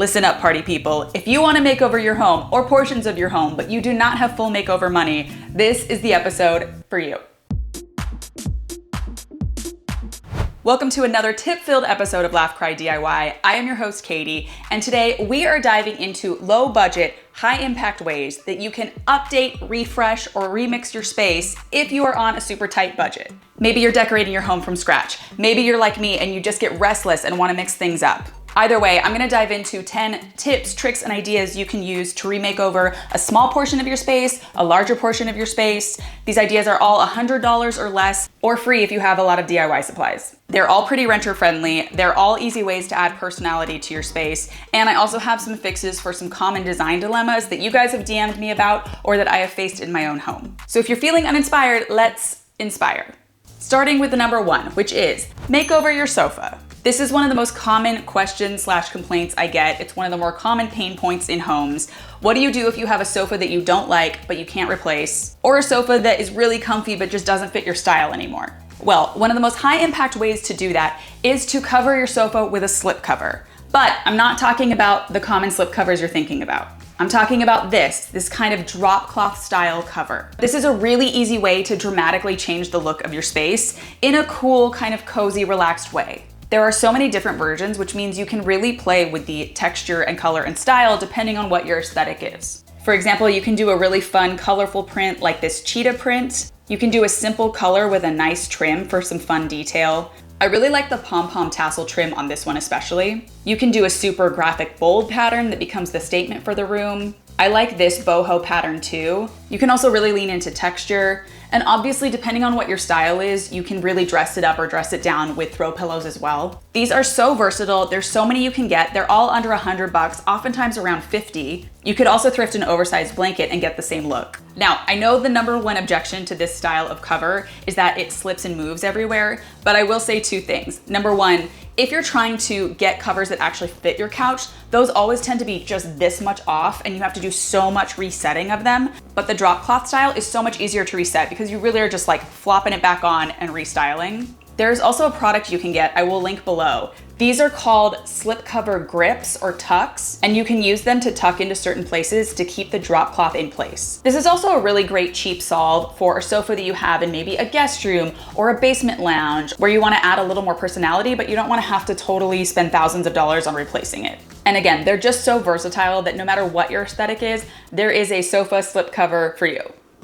Listen up, party people. If you want to make over your home or portions of your home, but you do not have full makeover money, this is the episode for you. Welcome to another tip-filled episode of Laugh Cry DIY. I am your host, Katie, and today we are diving into low-budget, high-impact ways that you can update, refresh, or remix your space if you are on a super tight budget. Maybe you're decorating your home from scratch. Maybe you're like me and you just get restless and want to mix things up. Either way, I'm gonna dive into 10 tips, tricks, and ideas you can use to remake over a small portion of your space, a larger portion of your space. These ideas are all $100 or less, or free if you have a lot of DIY supplies. They're all pretty renter friendly. They're all easy ways to add personality to your space. And I also have some fixes for some common design dilemmas that you guys have DM'd me about or that I have faced in my own home. So if you're feeling uninspired, let's inspire. Starting with the number one, which is make over your sofa. This is one of the most common questions/complaints I get. It's one of the more common pain points in homes. What do you do if you have a sofa that you don't like, but you can't replace? Or a sofa that is really comfy, but just doesn't fit your style anymore? Well, one of the most high impact ways to do that is to cover your sofa with a slip cover. But I'm not talking about the common slip covers you're thinking about. I'm talking about this kind of drop cloth style cover. This is a really easy way to dramatically change the look of your space in a cool, kind of cozy, relaxed way. There are so many different versions, which means you can really play with the texture and color and style depending on what your aesthetic is. For example, you can do a really fun, colorful print like this cheetah print. You can do a simple color with a nice trim for some fun detail. I really like the pom-pom tassel trim on this one especially. You can do a super graphic bold pattern that becomes the statement for the room. I like this boho pattern too. You can also really lean into texture. And obviously, depending on what your style is, you can really dress it up or dress it down with throw pillows as well. These are so versatile. There's so many you can get. They're all under $100, oftentimes around 50. You could also thrift an oversized blanket and get the same look. Now, I know the number one objection to this style of cover is that it slips and moves everywhere, but I will say two things. Number one, if you're trying to get covers that actually fit your couch, those always tend to be just this much off and you have to do so much resetting of them. But the drop cloth style is so much easier to reset because you really are just like flopping it back on and restyling. There's also a product you can get, I will link below. These are called slipcover grips or tucks, and you can use them to tuck into certain places to keep the drop cloth in place. This is also a really great cheap solve for a sofa that you have in maybe a guest room or a basement lounge where you want to add a little more personality, but you don't want to have to totally spend thousands of dollars on replacing it. And again, they're just so versatile that no matter what your aesthetic is, there is a sofa slipcover for you.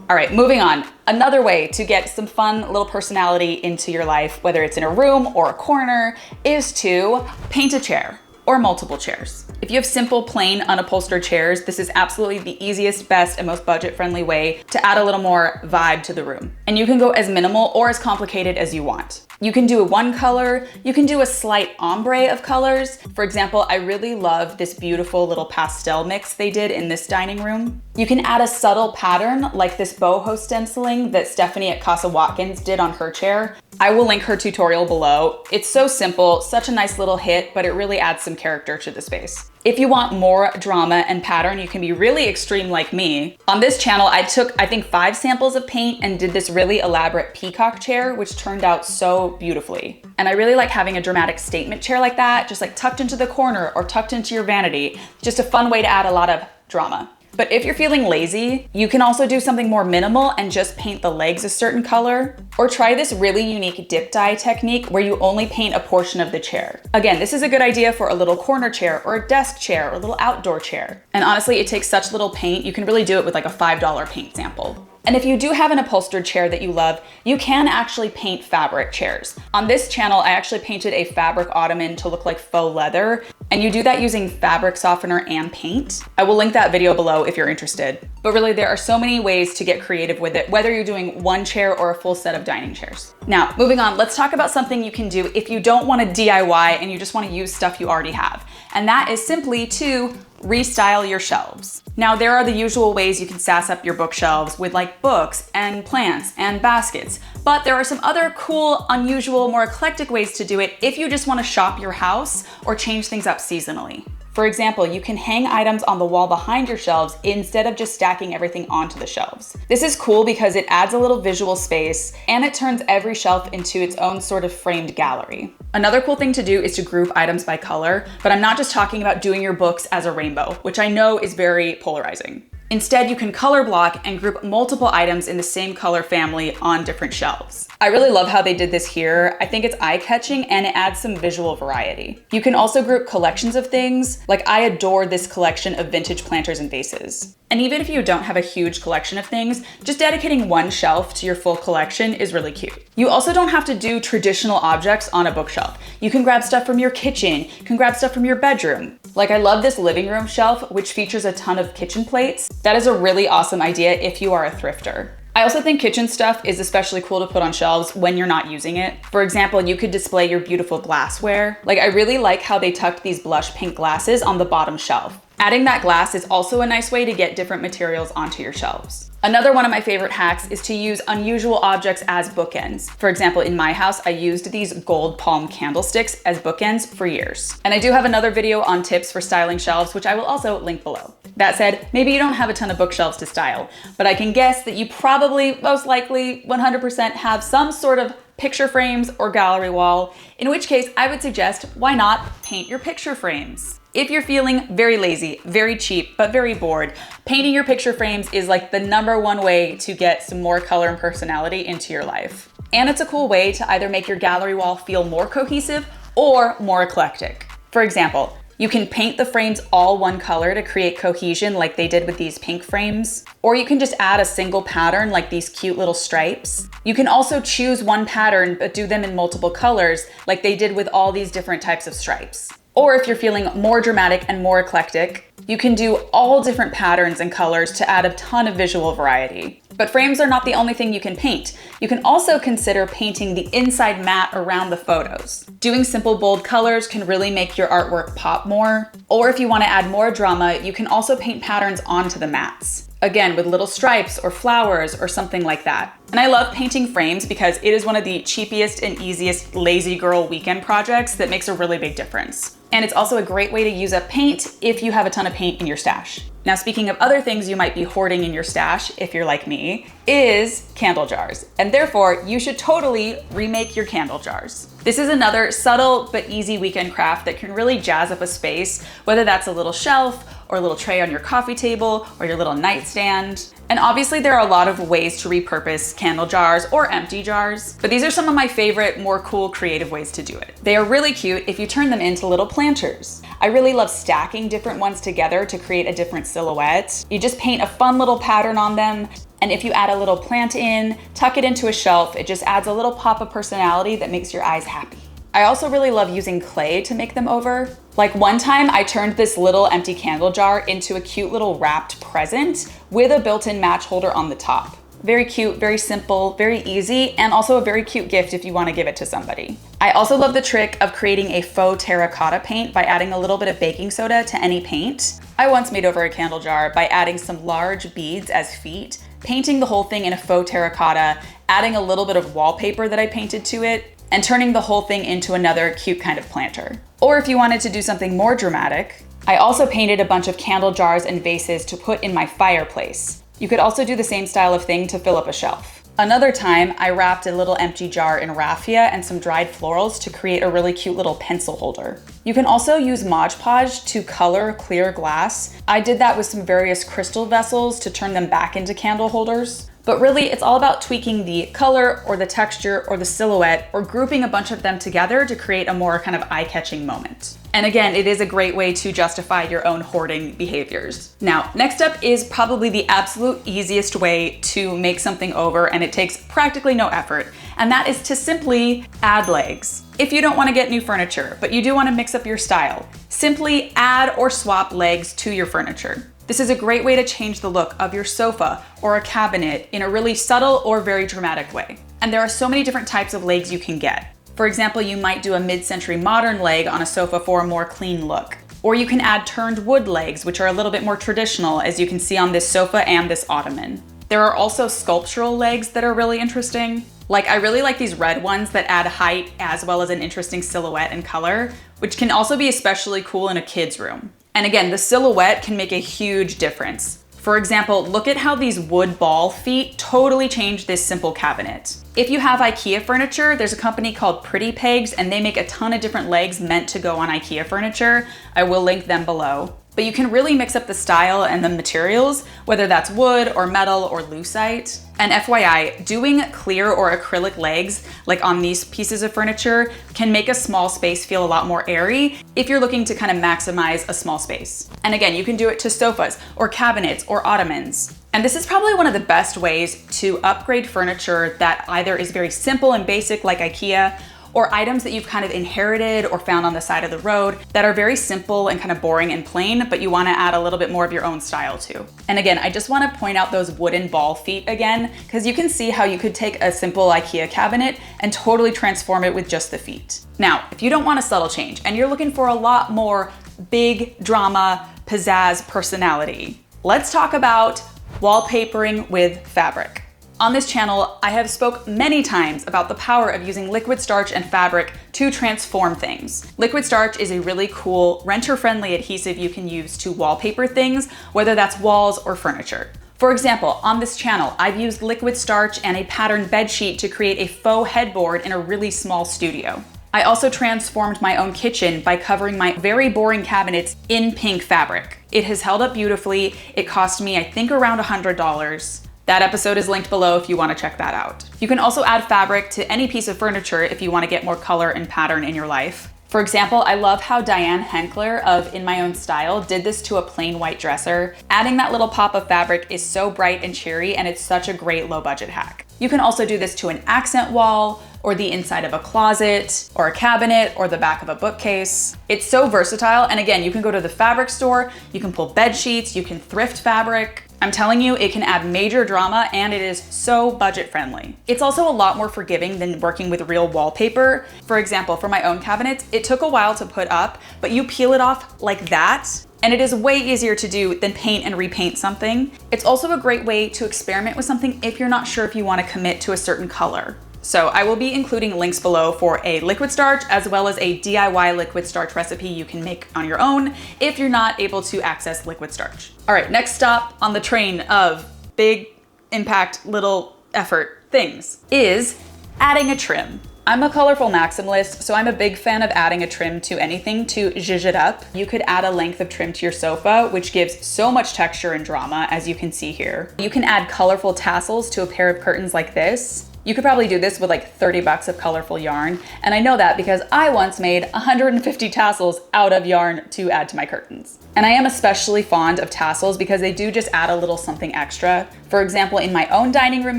All right, moving on. Another way to get some fun little personality into your life, whether it's in a room or a corner, is to paint a chair or multiple chairs. If you have simple, plain, unupholstered chairs, this is absolutely the easiest, best, and most budget-friendly way to add a little more vibe to the room. And you can go as minimal or as complicated as you want. You can do a one color, you can do a slight ombre of colors. For example, I really love this beautiful little pastel mix they did in this dining room. You can add a subtle pattern like this boho stenciling that Stephanie at Casa Watkins did on her chair. I will link her tutorial below. It's so simple, such a nice little hit, but it really adds some character to the space. If you want more drama and pattern, you can be really extreme like me. On this channel, I took, I think, 5 samples of paint and did this really elaborate peacock chair, which turned out so beautifully. And I really like having a dramatic statement chair like that, just like tucked into the corner or tucked into your vanity. Just a fun way to add a lot of drama. But if you're feeling lazy, you can also do something more minimal and just paint the legs a certain color, or try this really unique dip dye technique where you only paint a portion of the chair. Again, this is a good idea for a little corner chair or a desk chair or a little outdoor chair. And honestly, it takes such little paint, you can really do it with like a $5 paint sample. And if you do have an upholstered chair that you love, you can actually paint fabric chairs. On this channel, I actually painted a fabric ottoman to look like faux leather, and you do that using fabric softener and paint. I will link that video below if you're interested. But really, there are so many ways to get creative with it, whether you're doing one chair or a full set of dining chairs. Now, moving on, let's talk about something you can do if you don't want to DIY and you just want to use stuff you already have. And that is simply to restyle your shelves. Now, there are the usual ways you can sass up your bookshelves with like books and plants and baskets, but there are some other cool, unusual, more eclectic ways to do it if you just want to shop your house or change things up seasonally. For example, you can hang items on the wall behind your shelves instead of just stacking everything onto the shelves. This is cool because it adds a little visual space and it turns every shelf into its own sort of framed gallery. Another cool thing to do is to group items by color, but I'm not just talking about doing your books as a rainbow, which I know is very polarizing. Instead, you can color block and group multiple items in the same color family on different shelves. I really love how they did this here. I think it's eye-catching and it adds some visual variety. You can also group collections of things. Like I adore this collection of vintage planters and vases. And even if you don't have a huge collection of things, just dedicating one shelf to your full collection is really cute. You also don't have to do traditional objects on a bookshelf. You can grab stuff from your kitchen, you can grab stuff from your bedroom. Like I love this living room shelf, which features a ton of kitchen plates. That is a really awesome idea if you are a thrifter. I also think kitchen stuff is especially cool to put on shelves when you're not using it. For example, you could display your beautiful glassware. Like I really like how they tucked these blush pink glasses on the bottom shelf. Adding that glass is also a nice way to get different materials onto your shelves. Another one of my favorite hacks is to use unusual objects as bookends. For example, in my house, I used these gold palm candlesticks as bookends for years. And I do have another video on tips for styling shelves, which I will also link below. That said, maybe you don't have a ton of bookshelves to style, but I can guess that you probably, most likely, 100% have some sort of picture frames or gallery wall, in which case I would suggest, why not paint your picture frames? If you're feeling very lazy, very cheap, but very bored, painting your picture frames is like the #1 way to get some more color and personality into your life. And it's a cool way to either make your gallery wall feel more cohesive or more eclectic. For example, you can paint the frames all one color to create cohesion like they did with these pink frames, or you can just add a single pattern like these cute little stripes. You can also choose one pattern but do them in multiple colors like they did with all these different types of stripes. Or if you're feeling more dramatic and more eclectic, you can do all different patterns and colors to add a ton of visual variety. But frames are not the only thing you can paint. You can also consider painting the inside mat around the photos. Doing simple bold colors can really make your artwork pop more. Or if you want to add more drama, you can also paint patterns onto the mats. Again, with little stripes or flowers or something like that. And I love painting frames because it is one of the cheapest and easiest lazy girl weekend projects that makes a really big difference. And it's also a great way to use up paint if you have a ton of paint in your stash. Now, speaking of other things you might be hoarding in your stash, if you're like me, is candle jars. And therefore, you should totally remake your candle jars. This is another subtle but easy weekend craft that can really jazz up a space, whether that's a little shelf or a little tray on your coffee table or your little nightstand. And obviously there are a lot of ways to repurpose candle jars or empty jars, but these are some of my favorite, more cool, creative ways to do it. They are really cute if you turn them into little planters. I really love stacking different ones together to create a different silhouette. You just paint a fun little pattern on them, and if you add a little plant in, tuck it into a shelf, it just adds a little pop of personality that makes your eyes happy. I also really love using clay to make them over. Like one time I turned this little empty candle jar into a cute little wrapped present with a built-in match holder on the top. Very cute, very simple, very easy, and also a very cute gift if you want to give it to somebody. I also love the trick of creating a faux terracotta paint by adding a little bit of baking soda to any paint. I once made over a candle jar by adding some large beads as feet, painting the whole thing in a faux terracotta, adding a little bit of wallpaper that I painted to it, and turning the whole thing into another cute kind of planter. Or if you wanted to do something more dramatic, I also painted a bunch of candle jars and vases to put in my fireplace. You could also do the same style of thing to fill up a shelf. Another time, I wrapped a little empty jar in raffia and some dried florals to create a really cute little pencil holder. You can also use Mod Podge to color clear glass. I did that with some various crystal vessels to turn them back into candle holders. But really, it's all about tweaking the color or the texture or the silhouette or grouping a bunch of them together to create a more kind of eye-catching moment. And again, it is a great way to justify your own hoarding behaviors. Now, next up is probably the absolute easiest way to make something over, and it takes practically no effort, and that is to simply add legs. If you don't want to get new furniture, but you do want to mix up your style, simply add or swap legs to your furniture. This is a great way to change the look of your sofa or a cabinet in a really subtle or very dramatic way. And there are so many different types of legs you can get. For example, you might do a mid-century modern leg on a sofa for a more clean look. Or you can add turned wood legs, which are a little bit more traditional, as you can see on this sofa and this ottoman. There are also sculptural legs that are really interesting. Like, I really like these red ones that add height as well as an interesting silhouette and color, which can also be especially cool in a kid's room. And again, the silhouette can make a huge difference. For example, look at how these wood ball feet totally change this simple cabinet. If you have IKEA furniture, there's a company called Pretty Pegs, and they make a ton of different legs meant to go on IKEA furniture. I will link them below. But you can really mix up the style and the materials, whether that's wood or metal or lucite. And FYI, doing clear or acrylic legs, like on these pieces of furniture, can make a small space feel a lot more airy if you're looking to kind of maximize a small space. And again, you can do it to sofas or cabinets or ottomans. And this is probably one of the best ways to upgrade furniture that either is very simple and basic like IKEA, or items that you've kind of inherited or found on the side of the road that are very simple and kind of boring and plain, but you wanna add a little bit more of your own style to. And again, I just wanna point out those wooden ball feet again, because you can see how you could take a simple IKEA cabinet and totally transform it with just the feet. Now, if you don't want a subtle change and you're looking for a lot more big drama, pizzazz personality, let's talk about wallpapering with fabric. On this channel, I have spoke many times about the power of using liquid starch and fabric to transform things. Liquid starch is a really cool, renter-friendly adhesive you can use to wallpaper things, whether that's walls or furniture. For example, on this channel, I've used liquid starch and a patterned bed sheet to create a faux headboard in a really small studio. I also transformed my own kitchen by covering my very boring cabinets in pink fabric. It has held up beautifully. It cost me, I think, around $100. That episode is linked below if you want to check that out. You can also add fabric to any piece of furniture if you want to get more color and pattern in your life. For example, I love how Diane Henkler of In My Own Style did this to a plain white dresser. Adding that little pop of fabric is so bright and cheery, and it's such a great low budget hack. You can also do this to an accent wall, or the inside of a closet, or a cabinet, or the back of a bookcase. It's so versatile, and again, you can go to the fabric store, you can pull bed sheets, you can thrift fabric. I'm telling you, it can add major drama, and it is so budget friendly. It's also a lot more forgiving than working with real wallpaper. For example, for my own cabinets, it took a while to put up, but you peel it off like that, and it is way easier to do than paint and repaint something. It's also a great way to experiment with something if you're not sure if you want to commit to a certain color. So I will be including links below for a liquid starch as well as a DIY liquid starch recipe you can make on your own if you're not able to access liquid starch. All right, next stop on the train of big impact, little effort things is adding a trim. I'm a colorful maximalist, so I'm a big fan of adding a trim to anything to zhuzh it up. You could add a length of trim to your sofa, which gives so much texture and drama, as you can see here. You can add colorful tassels to a pair of curtains like this. You could probably do this with like 30 bucks of colorful yarn. And I know that because I once made 150 tassels out of yarn to add to my curtains. And I am especially fond of tassels because they do just add a little something extra. For example, in my own dining room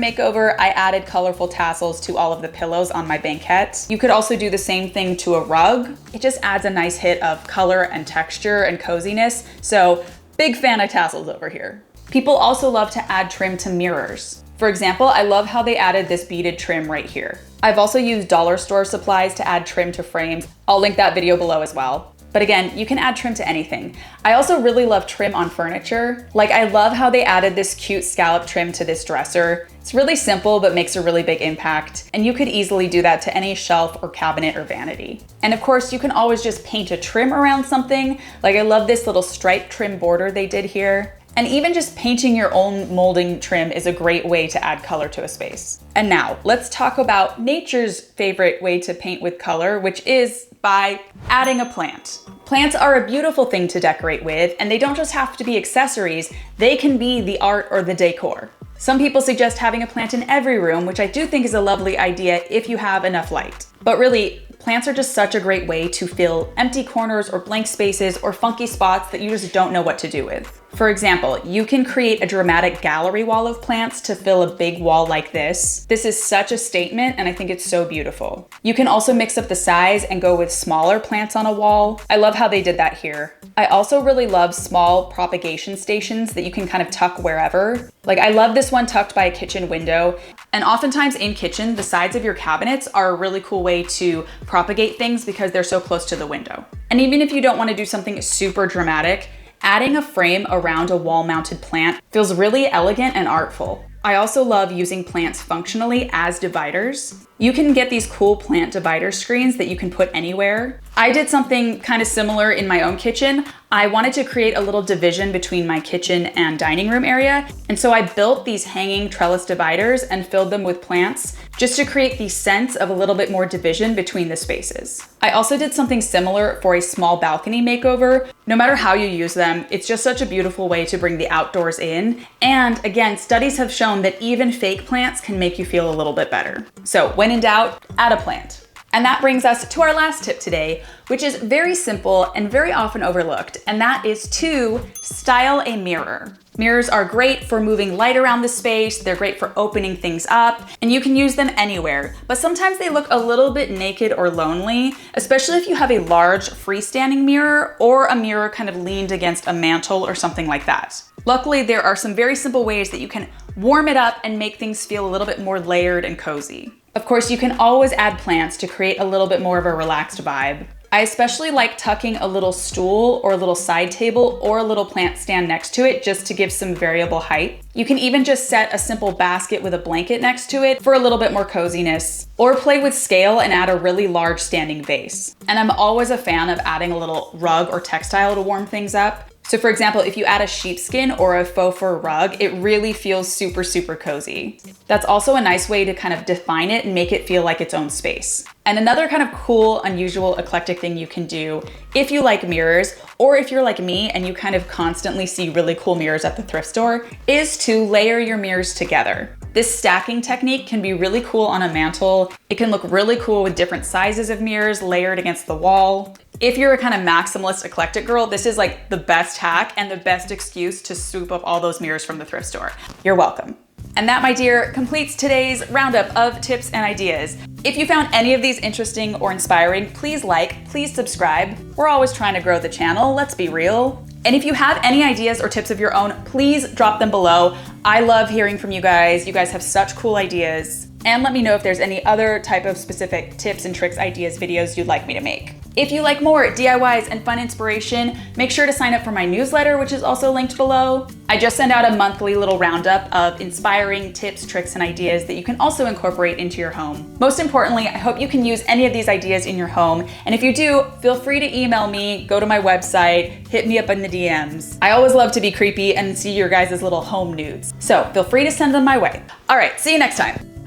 makeover, I added colorful tassels to all of the pillows on my banquette. You could also do the same thing to a rug. It just adds a nice hit of color and texture and coziness. So big fan of tassels over here. People also love to add trim to mirrors. For example, I love how they added this beaded trim right here. I've also used dollar store supplies to add trim to frames. I'll link that video below as well. But again, you can add trim to anything. I also really love trim on furniture. Like, I love how they added this cute scallop trim to this dresser. It's really simple, but makes a really big impact. And you could easily do that to any shelf or cabinet or vanity. And of course, you can always just paint a trim around something. Like, I love this little stripe trim border they did here. And even just painting your own molding trim is a great way to add color to a space. And now let's talk about nature's favorite way to paint with color, which is by adding a plant. Plants are a beautiful thing to decorate with, and they don't just have to be accessories, they can be the art or the decor. Some people suggest having a plant in every room, which I do think is a lovely idea if you have enough light. But really, plants are just such a great way to fill empty corners or blank spaces or funky spots that you just don't know what to do with. For example, you can create a dramatic gallery wall of plants to fill a big wall like this. This is such a statement, and I think it's so beautiful. You can also mix up the size and go with smaller plants on a wall. I love how they did that here. I also really love small propagation stations that you can kind of tuck wherever. Like, I love this one tucked by a kitchen window. And oftentimes in kitchen, the sides of your cabinets are a really cool way to propagate things because they're so close to the window. And even if you don't want to do something super dramatic, adding a frame around a wall-mounted plant feels really elegant and artful. I also love using plants functionally as dividers. You can get these cool plant divider screens that you can put anywhere. I did something kind of similar in my own kitchen. I wanted to create a little division between my kitchen and dining room area. And so I built these hanging trellis dividers and filled them with plants just to create the sense of a little bit more division between the spaces. I also did something similar for a small balcony makeover. No matter how you use them, it's just such a beautiful way to bring the outdoors in. And again, studies have shown that even fake plants can make you feel a little bit better. So when in doubt, add a plant. And that brings us to our last tip today, which is very simple and very often overlooked, and that is to style a mirror. Mirrors are great for moving light around the space, they're great for opening things up, and you can use them anywhere, but sometimes they look a little bit naked or lonely, especially if you have a large freestanding mirror or a mirror kind of leaned against a mantle or something like that. Luckily, there are some very simple ways that you can warm it up and make things feel a little bit more layered and cozy. Of course, you can always add plants to create a little bit more of a relaxed vibe. I especially like tucking a little stool or a little side table or a little plant stand next to it just to give some variable height. You can even just set a simple basket with a blanket next to it for a little bit more coziness, or play with scale and add a really large standing vase. And I'm always a fan of adding a little rug or textile to warm things up. So for example, if you add a sheepskin or a faux fur rug, it really feels super, super cozy. That's also a nice way to kind of define it and make it feel like its own space. And another kind of cool, unusual, eclectic thing you can do if you like mirrors, or if you're like me and you kind of constantly see really cool mirrors at the thrift store, is to layer your mirrors together. This stacking technique can be really cool on a mantle. It can look really cool with different sizes of mirrors layered against the wall. If you're a kind of maximalist eclectic girl, this is like the best hack and the best excuse to swoop up all those mirrors from the thrift store. You're welcome. And that, my dear, completes today's roundup of tips and ideas. If you found any of these interesting or inspiring, please like, please subscribe. We're always trying to grow the channel, let's be real. And if you have any ideas or tips of your own, please drop them below. I love hearing from you guys. You guys have such cool ideas. And let me know if there's any other type of specific tips and tricks, ideas, videos you'd like me to make. If you like more DIYs and fun inspiration, make sure to sign up for my newsletter, which is also linked below. I just send out a monthly little roundup of inspiring tips, tricks, and ideas that you can also incorporate into your home. Most importantly, I hope you can use any of these ideas in your home. And if you do, feel free to email me, go to my website, hit me up in the DMs. I always love to be creepy and see your guys' little home nudes. So feel free to send them my way. All right, see you next time.